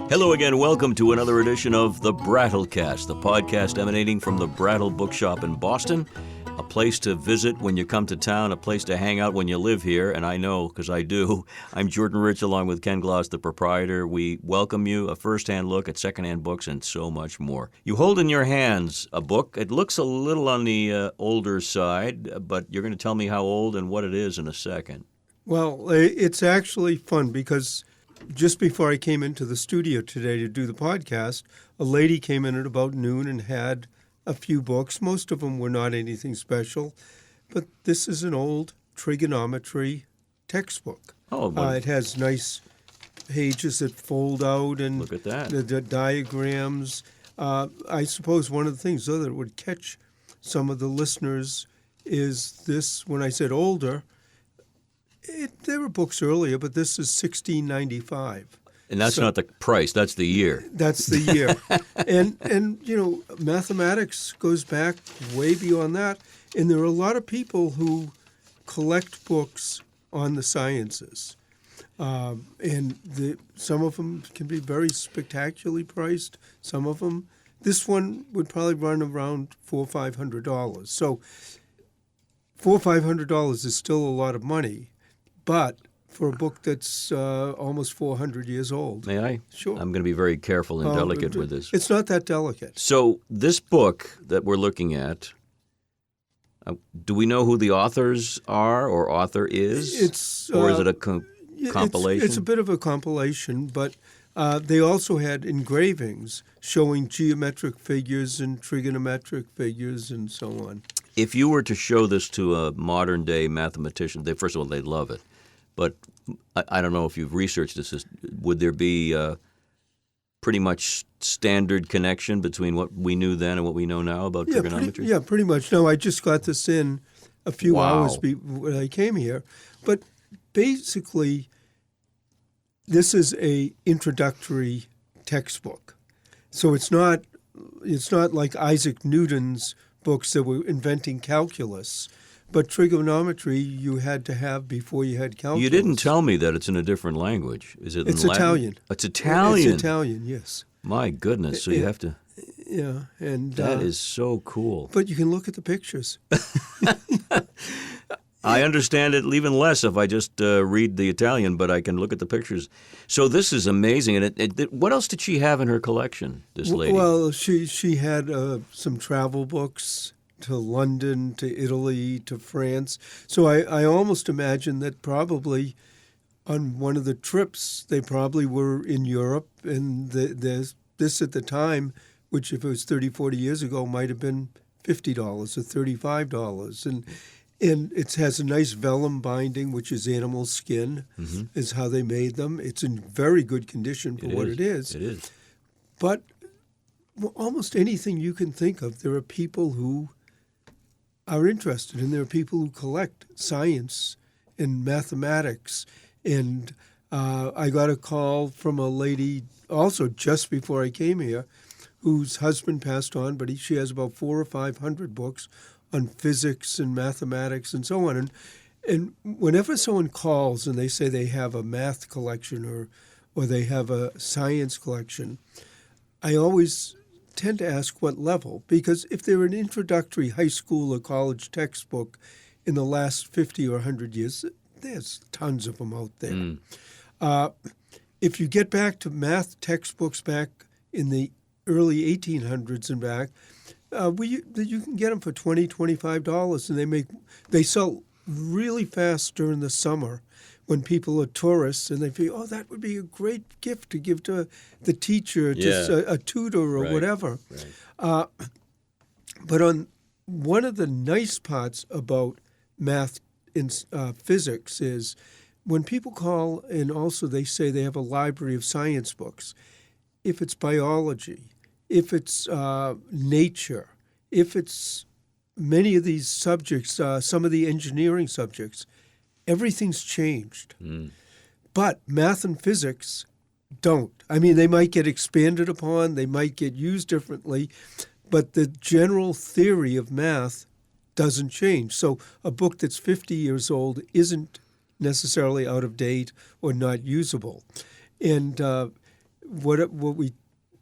Hello again. Welcome to another edition of the Brattlecast, the podcast emanating from the Brattle bookshop in Boston, a place to visit when you come to town, a place to hang out when you live here, and I know because I do. I'm Jordan Rich along with Ken Gloss, the proprietor. We welcome you, a first-hand look at secondhand books and so much more. You hold in your hands a book. It looks a little on the older side, but you're going to tell me how old and what it is in a second. Well, it's actually fun because just before I came into the studio today to do the podcast, a lady came in at about noon and had a few books. Most of them were not anything special, but this is an old trigonometry textbook. Oh, well, it has nice pages that fold out and look at that. The diagrams. I suppose one of the things, though, that would catch some of the listeners is this, when I said older, there were books earlier, but this is $16.95. And that's not the price, that's the year. That's the year. and you know, mathematics goes back way beyond that. And there are a lot of people who collect books on the sciences. Some of them can be very spectacularly priced. Some of them, this one would probably run around $400 or $500. So $400 or $500 is still a lot of money. But for a book that's almost 400 years old. May I? Sure. I'm going to be very careful and delicate with this. It's not that delicate. So this book that we're looking at, do we know who the authors are or author is? Or is it a compilation? It's a bit of a compilation, but they also had engravings showing geometric figures and trigonometric figures and so on. If you were to show this to a modern-day mathematician, first of all, they'd love it. But I don't know if you've researched this. Would there be a pretty much standard connection between what we knew then and what we know now about trigonometry? Pretty much. No, I just got this in a few hours when I came here. But basically, this is a introductory textbook. So it's not like Isaac Newton's books that were inventing calculus. But trigonometry you had to have before you had calculus. You didn't tell me that it's in a different language. Is it in Latin? Italian? It's Italian? It's Italian, yes. My goodness, so you have to... Yeah. And that is so cool. But you can look at the pictures. I understand it even less if I just read the Italian, but I can look at the pictures. So this is amazing. And what else did she have in her collection, this lady? Well, she had some travel books to London, to Italy, to France. So I almost imagine that probably on one of the trips, they probably were in Europe. And this at the time, which if it was 30, 40 years ago, might have been $50 or $35. And it has a nice vellum binding, which is animal skin, is how they made them. It's in very good condition for what it is. It is. But almost anything you can think of, there are people who are interested, and there are people who collect science and mathematics. And I got a call from a lady also just before I came here, whose husband passed on, but she has about 400 or 500 books on physics and mathematics and so on. And whenever someone calls and they say they have a math collection or they have a science collection, I always tend to ask what level. Because if they're an introductory high school or college textbook in the last 50 or 100 years, there's tons of them out there. If you get back to math textbooks back in the early 1800s and back, you can get them for $20, $25, and they sell really fast during the summer when people are tourists, and they feel, that would be a great gift to give to the teacher, just a tutor or whatever. Right. But on one of the nice parts about math in physics is when people call and also they say they have a library of science books, if it's biology, if it's nature, if it's many of these subjects, some of the engineering subjects, everything's changed. But math and physics don't. I mean, they might get expanded upon, they might get used differently, but the general theory of math doesn't change. So a book that's 50 years old isn't necessarily out of date or not usable. And what we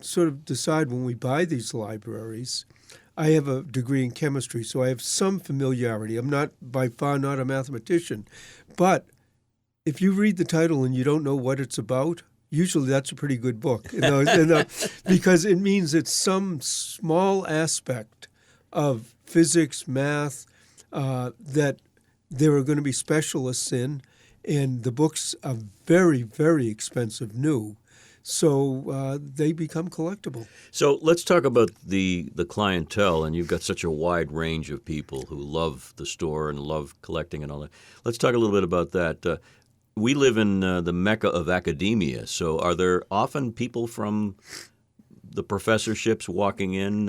sort of decide when we buy these libraries, I have a degree in chemistry, so I have some familiarity. I'm not, by far, not a mathematician. But if you read the title and you don't know what it's about, usually that's a pretty good book, because it means it's some small aspect of physics, math, that there are going to be specialists in, and the books are very, very expensive new. So they become collectible. So let's talk about the clientele, and you've got such a wide range of people who love the store and love collecting and all that. Let's talk a little bit about that. We live in the mecca of academia, so are there often people from the professorships walking in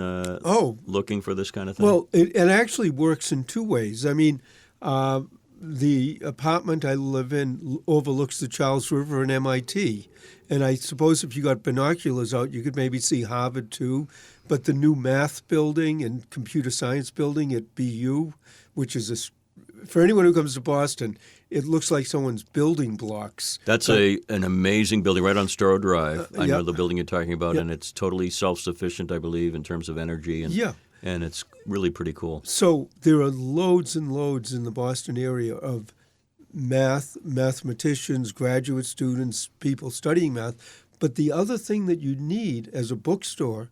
looking for this kind of thing? Well, it actually works in two ways. I mean, the apartment I live in overlooks the Charles River and MIT. And I suppose if you got binoculars out, you could maybe see Harvard too. But the new math building and computer science building at BU, which is for anyone who comes to Boston, it looks like someone's building blocks. That's an amazing building right on Storrow Drive. I know the building you're talking about, and it's totally self-sufficient, I believe, in terms of energy. And it's really pretty cool. So there are loads and loads in the Boston area of mathematicians, graduate students, people studying math. But the other thing that you need as a bookstore,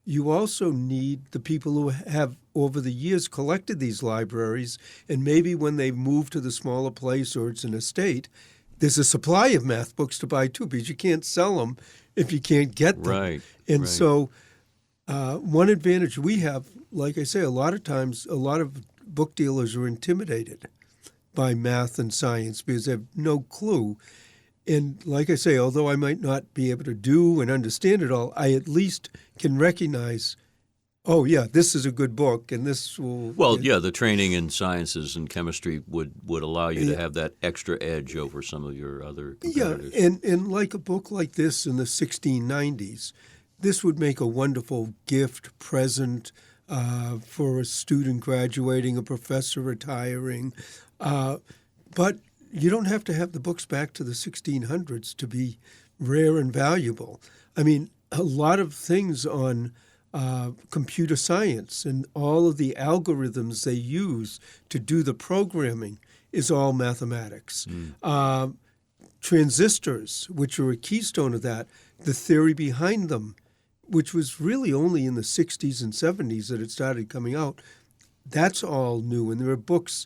you also need the people who have, over the years, collected these libraries, and maybe when they move to the smaller place or it's an estate, there's a supply of math books to buy too, because you can't sell them if you can't get them. Right. And so one advantage we have, like I say, a lot of times, a lot of book dealers are intimidated by math and science because they have no clue. And like I say, although I might not be able to do and understand it all, I at least can recognize, oh, yeah, this is a good book, and this will... Well, yeah, the training in sciences and chemistry would allow you to have that extra edge over some of your other competitors. Yeah, and like a book like this in the 1690s, this would make a wonderful gift, present for a student graduating, a professor retiring. But you don't have to have the books back to the 1600s to be rare and valuable. I mean, a lot of things on computer science and all of the algorithms they use to do the programming is all mathematics. Transistors, which are a keystone of that, the theory behind them, which was really only in the 60s and 70s that it started coming out, that's all new. And there are books...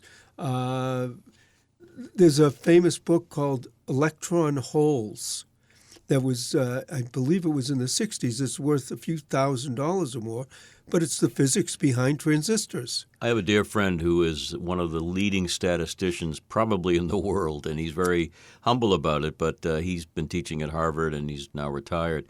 there's a famous book called Electron Holes that was, I believe it was in the 60s. It's worth a few $1,000s or more, but it's the physics behind transistors. I have a dear friend who is one of the leading statisticians probably in the world, and he's very humble about it, but he's been teaching at Harvard, and he's now retired.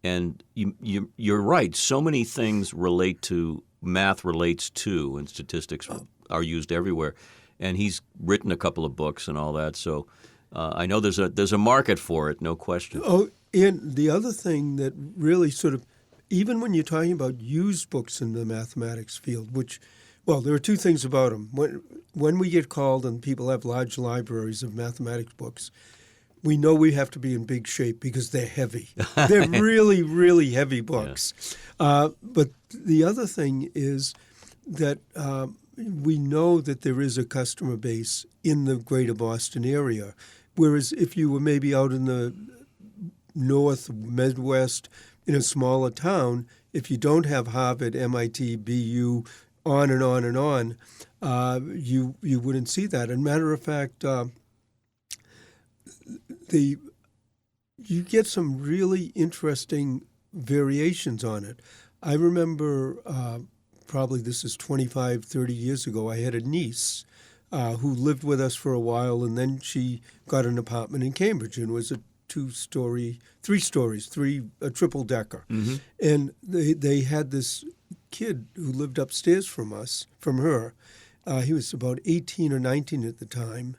And you're right. So many things relate to, math relates to, and statistics are used everywhere. And he's written a couple of books and all that, so I know there's a market for it, no question. Oh, and the other thing that really sort of, even when you're talking about used books in the mathematics field, which, well, there are two things about them. When we get called and people have large libraries of mathematics books, we know we have to be in big shape because they're heavy. They're really, really heavy books. Yeah. But the other thing is that we know that there is a customer base in the greater Boston area, whereas if you were maybe out in the North, Midwest, in a smaller town, if you don't have Harvard, MIT, BU, on and on and on, you wouldn't see that. And matter of fact, you get some really interesting variations on it. I remember probably this is 25, 30 years ago, I had a niece who lived with us for a while, and then she got an apartment in Cambridge and was a a triple-decker. Mm-hmm. And they had this kid who lived upstairs from her. He was about 18 or 19 at the time.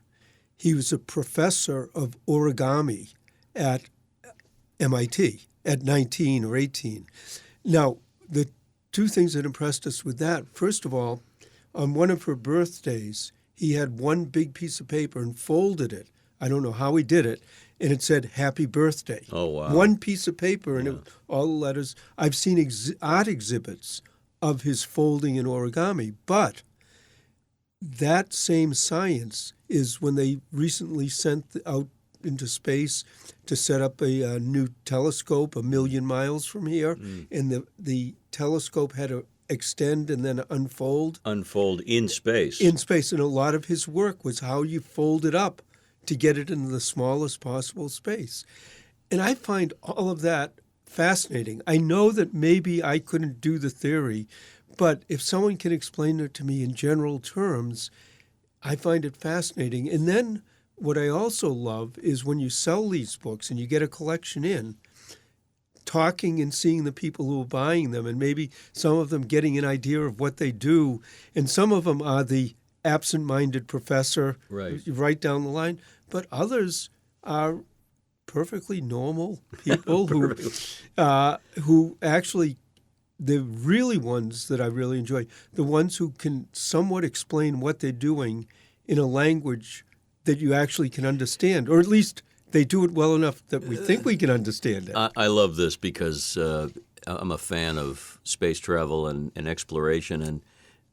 He was a professor of origami at MIT at 19 or 18. Now, the two things that impressed us with that, first of all, on one of her birthdays, he had one big piece of paper and folded it I don't know how he did it, and it said "Happy Birthday." Oh, wow. One piece of paper, and all the letters. I've seen art exhibits of his folding and origami, but that same science is when they recently sent out into space to set up a new telescope 1 million miles from here, and the telescope had to extend and then unfold. Unfold in space. In space, and a lot of his work was how you fold it up to get it into the smallest possible space. And I find all of that fascinating. I know that maybe I couldn't do the theory, but if someone can explain it to me in general terms, I find it fascinating. And then what I also love is when you sell these books and you get a collection in, talking and seeing the people who are buying them, and maybe some of them getting an idea of what they do. And some of them are the absent-minded professor right down the line, but others are perfectly normal people who actually, the really ones that I really enjoy, the ones who can somewhat explain what they're doing in a language that you actually can understand, or at least they do it well enough that we think we can understand it. I love this because I'm a fan of space travel and exploration, and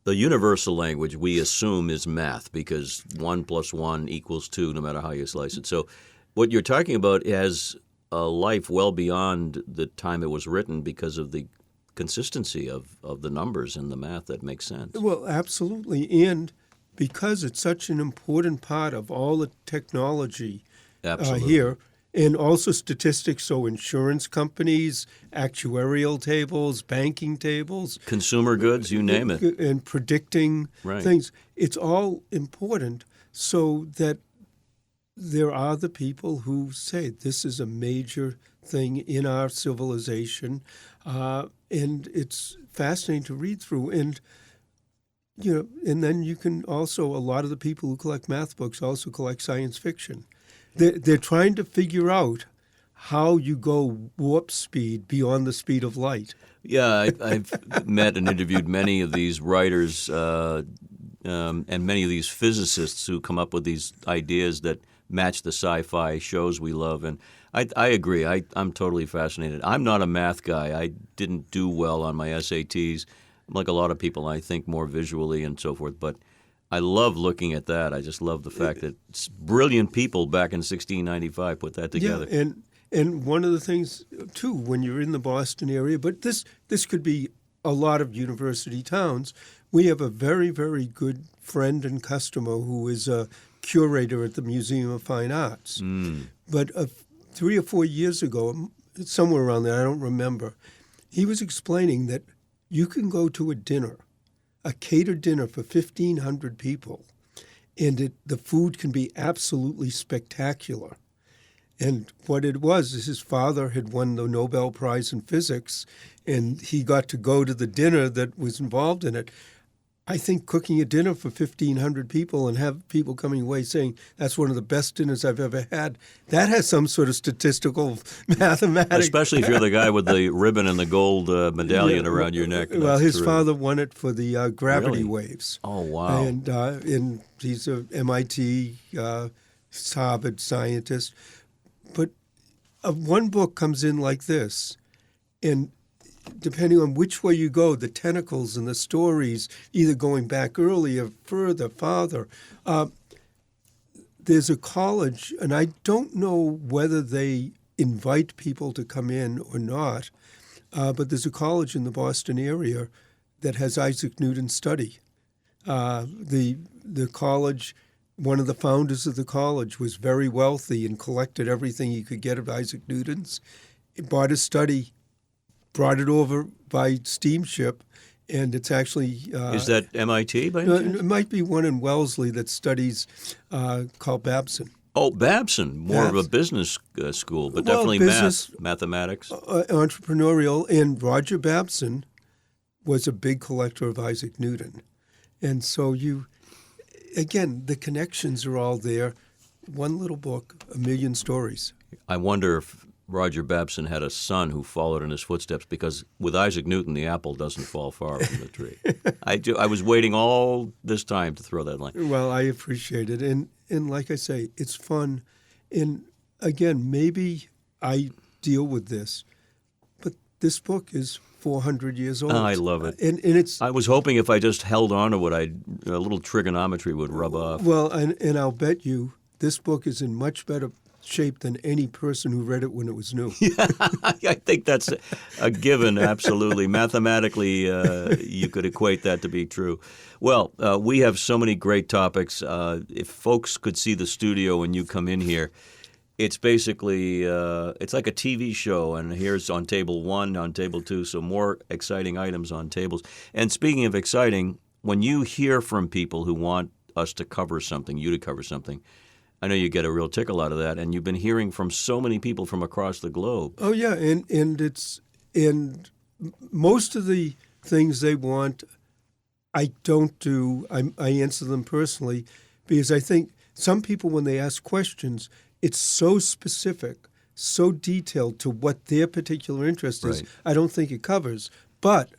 the universal language we assume is math because 1 + 1 = 2 no matter how you slice it. So what you're talking about has a life well beyond the time it was written because of the consistency of the numbers and the math that makes sense. Well, absolutely. And because it's such an important part of all the technology here, and also statistics, so insurance companies, actuarial tables, banking tables. Consumer goods, you name it. And predicting things. It's all important so that there are the people who say this is a major thing in our civilization, and it's fascinating to read through. And and then you can also, a lot of the people who collect math books also collect science fiction. They're trying to figure out how you go warp speed beyond the speed of light. Yeah, I've met and interviewed many of these writers and many of these physicists who come up with these ideas that match the sci-fi shows we love. And I agree. I'm totally fascinated. I'm not a math guy. I didn't do well on my SATs. Like a lot of people, I think more visually and so forth. But I love looking at that. I just love the fact that brilliant people back in 1695 put that together. Yeah, and one of the things, too, when you're in the Boston area, but this could be a lot of university towns, we have a very, very good friend and customer who is a curator at the Museum of Fine Arts. But 3 or 4 years ago, somewhere around there, I don't remember, he was explaining that you can go to a dinner, a catered dinner for 1,500 people, and the food can be absolutely spectacular. And what it was is his father had won the Nobel Prize in Physics, and he got to go to the dinner that was involved in it. I think cooking a dinner for 1,500 people and have people coming away saying that's one of the best dinners I've ever had, that has some sort of statistical mathematics. Especially if you're the guy with the ribbon and the gold medallion around your neck. Well, his father won it for the gravity waves. Oh, wow. And he's a MIT, Harvard scientist. But one book comes in like this, and depending on which way you go, the tentacles and the stories, either going back earlier, further, farther. There's a college, and I don't know whether they invite people to come in or not, but there's a college in the Boston area that has Isaac Newton study. The college, one of the founders of the college was very wealthy and collected everything he could get of Isaac Newton's. He bought his study, brought it over by steamship, and it's actually... Is that MIT by any chance? It might be one in Wellesley that studies called Babson. Oh, Babson, more of a business school, but definitely mathematics. Entrepreneurial, and Roger Babson was a big collector of Isaac Newton. And so again, the connections are all there. One little book, 1 million stories. I wonder if Roger Babson had a son who followed in his footsteps because with Isaac Newton, the apple doesn't fall far from the tree. I was waiting all this time to throw that line. Well, I appreciate it. And like I say, it's fun. And again, maybe I deal with this, but this book is 400 years old. I love it. And it's... I was hoping if I just held on to it, a little trigonometry would rub off. Well, and I'll bet you this book is in much better shape than any person who read it when it was new. I think that's a given, absolutely. Mathematically, you could equate that to be true. Well, we have so many great topics. If folks could see the studio when you come in here, it's basically it's like a TV show, and here's on table 1, on table 2, so more exciting items on tables. And speaking of exciting, when you hear from people who want us to cover something, you to cover something, I know you get a real tickle out of that, and you've been hearing from so many people from across the globe. Oh yeah, and most of the things they want, I don't do. I answer them personally because I think some people, when they ask questions, it's so specific, so detailed to what their particular interest is. Right. I don't think it covers, but.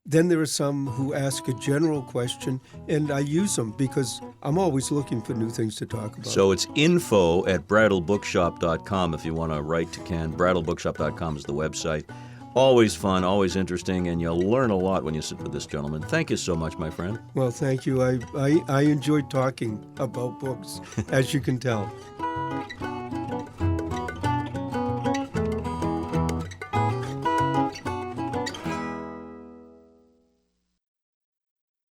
Then there are some who ask a general question, and I use them because I'm always looking for new things to talk about. So it's info@brattlebookshop.com if you want to write to Ken. Brattlebookshop.com is the website. Always fun, always interesting, and you'll learn a lot when you sit with this gentleman. Thank you so much, my friend. Well, thank you. I enjoyed talking about books, as you can tell.